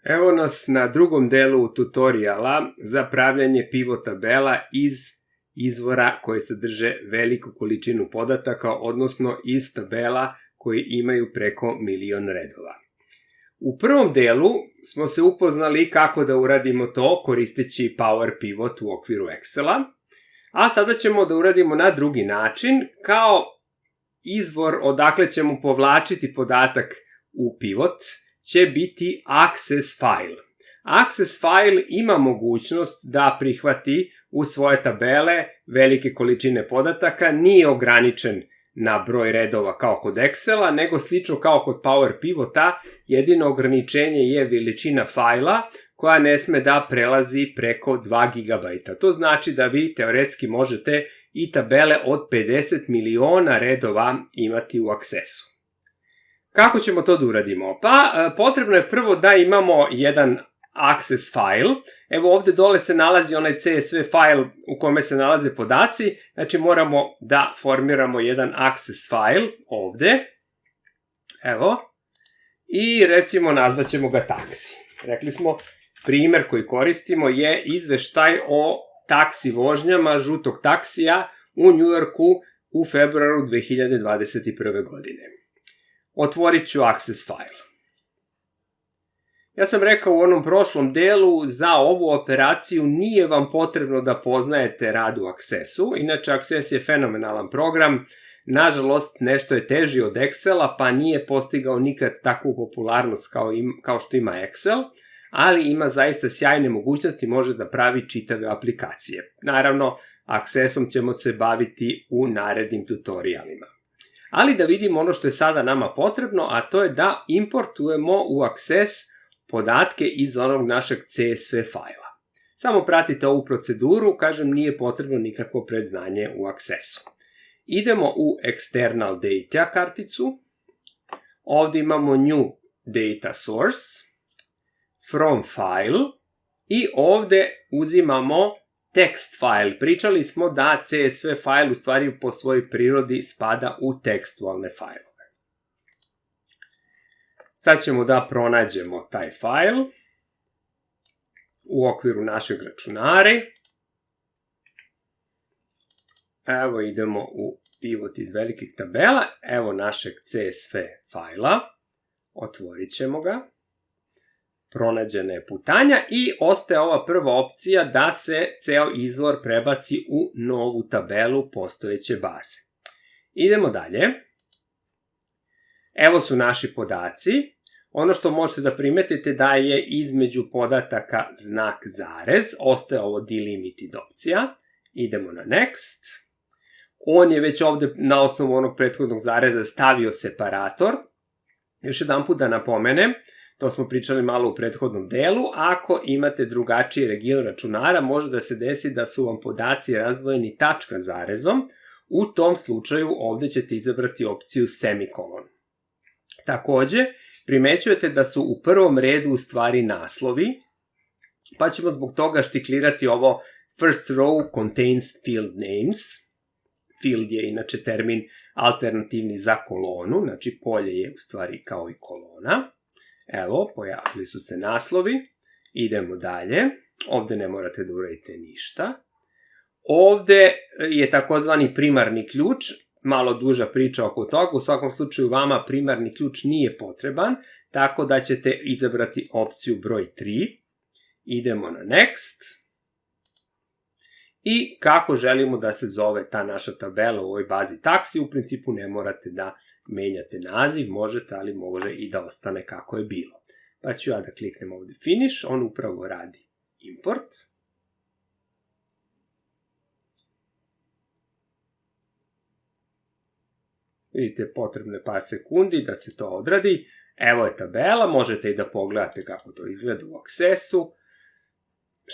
Evo nas na drugom delu tutoriala za pravljanje pivot tabela iz izvora koje sadrže veliku količinu podataka, odnosno iz tabela koji imaju preko 1.000.000 redova. U prvom delu smo se upoznali kako da uradimo to koristeći Power Pivot u okviru Excela, a sada ćemo da uradimo na drugi način, kao izvor odakle ćemo povlačiti podatak u pivot će biti access file. Access file ima mogućnost da prihvati u svoje tabele velike količine podataka, nije ograničen na broj redova kao kod Excela, nego slično kao kod Power Pivota, jedino ograničenje je veličina fajla koja ne sme da prelazi preko 2 GB. To znači da vi teoretski možete i tabele od 50 miliona redova imati u Accessu. Kako ćemo to da uradimo? Pa, potrebno je prvo da imamo jedan access file. Evo ovde dole se nalazi onaj CSV file u kome se nalaze podaci, znači moramo da formiramo jedan access file ovde. Evo. I recimo nazvaćemo ga taksi. Rekli smo, primer koji koristimo je izveštaj o taksi vožnjama žutog taksija u Njujorku u februaru 2021. godine. Otvorit ću access file. Ja sam rekao u onom prošlom delu, za ovu operaciju nije vam potrebno da poznajete rad u Accessu, inače Access je fenomenalan program, nažalost nešto je teži od Excela, pa nije postigao nikad takvu popularnost kao što ima Excel, ali ima zaista sjajne mogućnosti, može da pravi čitave aplikacije. Naravno, Accessom ćemo se baviti u narednim tutorijalima. Ali da vidimo ono što je sada nama potrebno, a to je da importujemo u Access podatke iz onog našeg CSV fajla. Samo pratite ovu proceduru, kažem, nije potrebno nikakvo predznanje u Accessu. Idemo u External Data karticu, ovdje imamo New Data Source, From File i ovdje uzimamo text file. Pričali smo da CSV file u stvari po svojoj prirodi spada u tekstualne fajlove. Sad ćemo da pronađemo taj file u okviru našeg računara. Evo idemo u pivot iz velikih tabela. Evo našeg CSV fajla. Otvorit ćemo ga. Pronađena je putanja i ostaje ova prva opcija da se ceo izvor prebaci u novu tabelu postojeće baze. Idemo dalje. Evo su naši podaci. Ono što možete da primetite da je između podataka znak zarez, ostaje ovo delimited opcija. Idemo na next. On je već ovde na osnovu onog prethodnog zareza stavio separator. Još jedan put da napomenem, to smo pričali malo u prethodnom delu, ako imate drugačiji region računara, može da se desi da su vam podaci razdvojeni tačka zarezom. U tom slučaju ovde ćete izabrati opciju semikolon. Takođe, primećujete da su u prvom redu u stvari naslovi, pa ćemo zbog toga štiklirati ovo first row contains field names. Field je inače termin alternativni za kolonu, znači polje je u stvari kao i kolona. Evo, pojavili su se naslovi. Idemo dalje. Ovde ne morate da uradite ništa. Ovde je takozvani primarni ključ. Malo duža priča oko toga. U svakom slučaju vama primarni ključ nije potreban, tako da ćete izabrati opciju broj 3. Idemo na next. I kako želimo da se zove ta naša tabela u ovoj bazi taksi, u principu ne morate da menjate naziv, možete, ali može i da ostane kako je bilo. Pa ću ja da kliknem ovde finish, on upravo radi import. Vidite, potrebno je par sekundi da se to odradi. Evo je tabela, možete i da pogledate kako to izgleda u Accessu.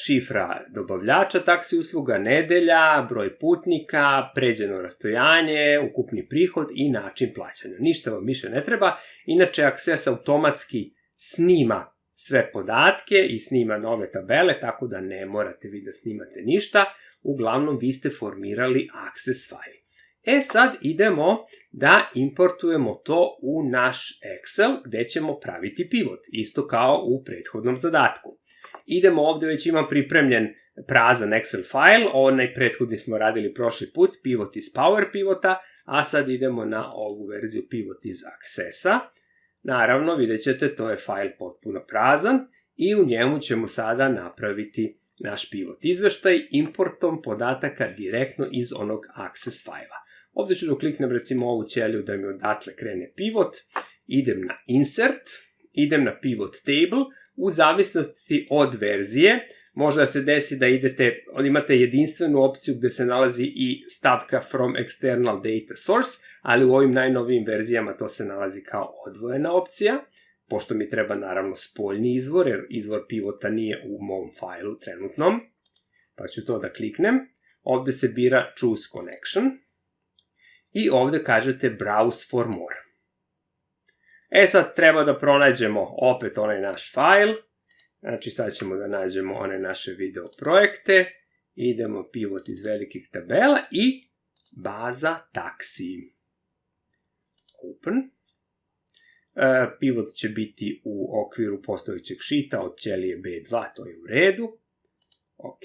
Šifra dobavljača taksi usluga, nedelja, broj putnika, pređeno rastojanje, ukupni prihod i način plaćanja. Ništa vam više ne treba. Inače, Access automatski snima sve podatke i snima nove tabele, tako da ne morate vi da snimate ništa. Uglavnom, vi ste formirali access file. Sad idemo da importujemo to u naš Excel gde ćemo praviti pivot, isto kao u prethodnom zadatku. Idemo ovde, već imam pripremljen prazan Excel file, onaj prethodni smo radili prošli put, pivot iz Power Pivota, a sad idemo na ovu verziju pivot iz Accessa. Naravno, vidjet ćete, to je file potpuno prazan i u njemu ćemo sada napraviti naš pivot izveštaj importom podataka direktno iz onog Access fajla. Ovde ću da kliknem recimo ovu ćeliju da mi odatle krene pivot, idem na Insert, idem na Pivot Table, u zavisnosti od verzije, može da se desi da imate jedinstvenu opciju gde se nalazi i stavka From External Data Source, ali u ovim najnovijim verzijama to se nalazi kao odvojena opcija, pošto mi treba naravno spoljni izvor, jer izvor pivota nije u mom fajlu trenutnom, pa ću to da kliknem. Ovde se bira Choose Connection i ovde kažete Browse for More. Sad treba da pronađemo opet onaj naš fajl, znači sad ćemo da nađemo one naše video projekte, idemo pivot iz velikih tabela i baza taksi. Open. Pivot će biti u okviru postojećeg šita od ćelije B2, to je u redu. Ok.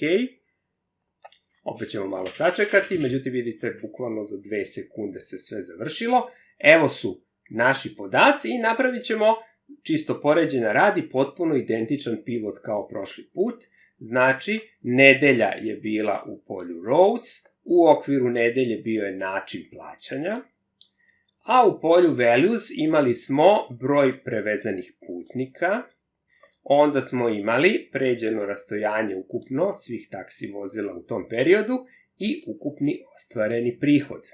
Opet ćemo malo sačekati, međutim vidite bukvalno za 2 sekunde se sve završilo. Evo su naši podaci i napravit ćemo, čisto poređenja radi, potpuno identičan pivot kao prošli put. Znači, nedelja je bila u polju rows, u okviru nedelje bio je način plaćanja, a u polju values imali smo broj prevezenih putnika, onda smo imali pređeno rastojanje ukupno svih taksi vozila u tom periodu i ukupni ostvareni prihod.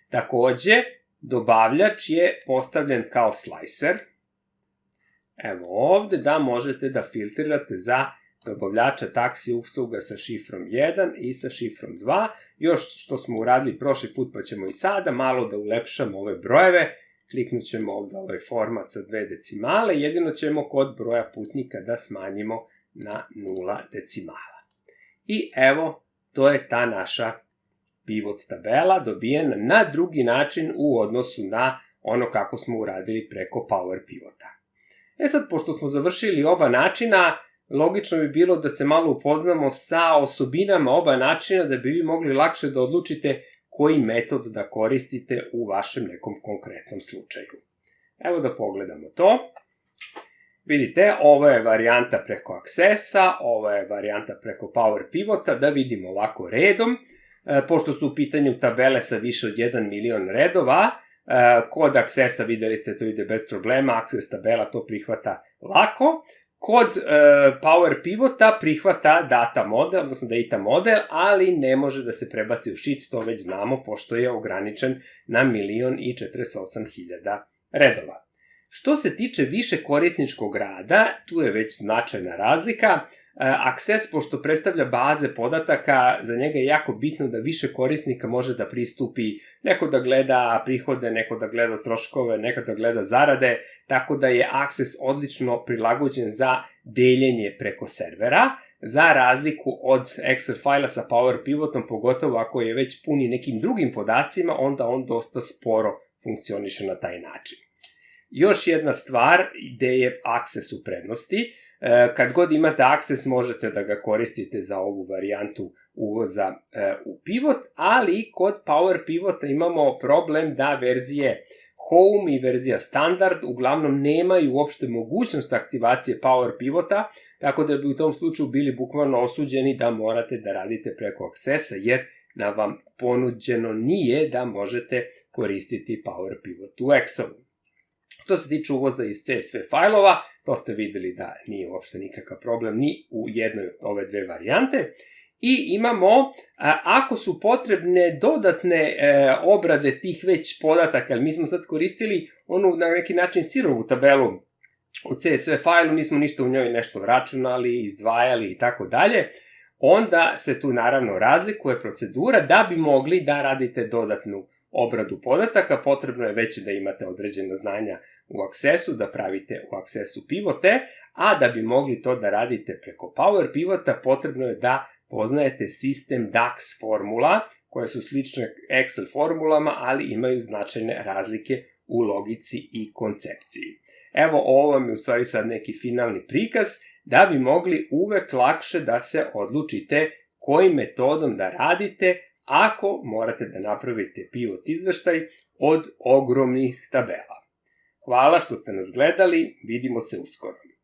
Takođe, dobavljač je postavljen kao slicer. Evo ovde da možete da filtrirate za dobavljača taksi usluga sa šifrom 1 i sa šifrom 2. Još što smo uradili prošli put, pa ćemo i sada malo da ulepšamo ove brojeve. Kliknut ćemo ovde ovaj format sa 2 decimale, jedino ćemo kod broja putnika da smanjimo na 0 decimala. I evo, to je ta naša pivot tabela dobijena na drugi način u odnosu na ono kako smo uradili preko Power Pivota. Sad, pošto smo završili oba načina, logično bi bilo da se malo upoznamo sa osobinama oba načina da bi vi mogli lakše da odlučite koji metod da koristite u vašem nekom konkretnom slučaju. Evo da pogledamo to. Vidite, ovo je varijanta preko Accessa, ovo je varijanta preko Power Pivota, da vidimo ovako redom. Pošto su u pitanju tabele sa više od 1 milion redova, kod Accessa videli ste to ide bez problema, Access tabela to prihvata lako. Kod Power Pivota prihvata data model, odnosno data model, ali ne može da se prebaci u sheet, to već znamo, pošto je ograničen na 1.048.000 redova. Što se tiče više korisničkog rada, tu je već značajna razlika. Access, pošto predstavlja baze podataka, za njega je jako bitno da više korisnika može da pristupi, neko da gleda prihode, neko da gleda troškove, neko da gleda zarade, tako da je Access odlično prilagođen za deljenje preko servera, za razliku od Excel fajla sa Power Pivotom, pogotovo ako je već puni nekim drugim podacima, onda on dosta sporo funkcioniše na taj način. Još jedna stvar gde je Access u prednosti. Kad god imate Access možete da ga koristite za ovu varijantu uvoza u Pivot, ali kod Power Pivota imamo problem da verzije Home i verzija Standard uglavnom nemaju uopšte mogućnost aktivacije Power Pivota, tako da bi u tom slučaju bili bukvalno osuđeni da morate da radite preko Accessa, jer na vam ponuđeno nije da možete koristiti Power Pivot u Excelu. Što se tiče uvoza iz CSV fajlova, to ste videli da nije uopšte nikakav problem ni u jednoj od ove dve varijante. I imamo, ako su potrebne dodatne obrade tih već podataka, jer mi smo sad koristili onu na neki način sirovu tabelu u CSV fajlu, nismo ništa u njoj nešto računali, izdvajali i tako dalje, onda se tu naravno razlikuje procedura da bi mogli da radite dodatnu obradu podataka, potrebno je već da imate određena znanja u Accessu, da pravite u Accessu pivote, a da bi mogli to da radite preko Power Pivota, potrebno je da poznajete sistem DAX formula, koje su slične Excel formulama, ali imaju značajne razlike u logici i koncepciji. Evo, ovo vam je u stvari sad neki finalni prikaz, da bi mogli uvek lakše da se odlučite kojim metodom da radite ako morate da napravite pivot izveštaj od ogromnih tabela. Hvala što ste nas gledali, vidimo se uskoro.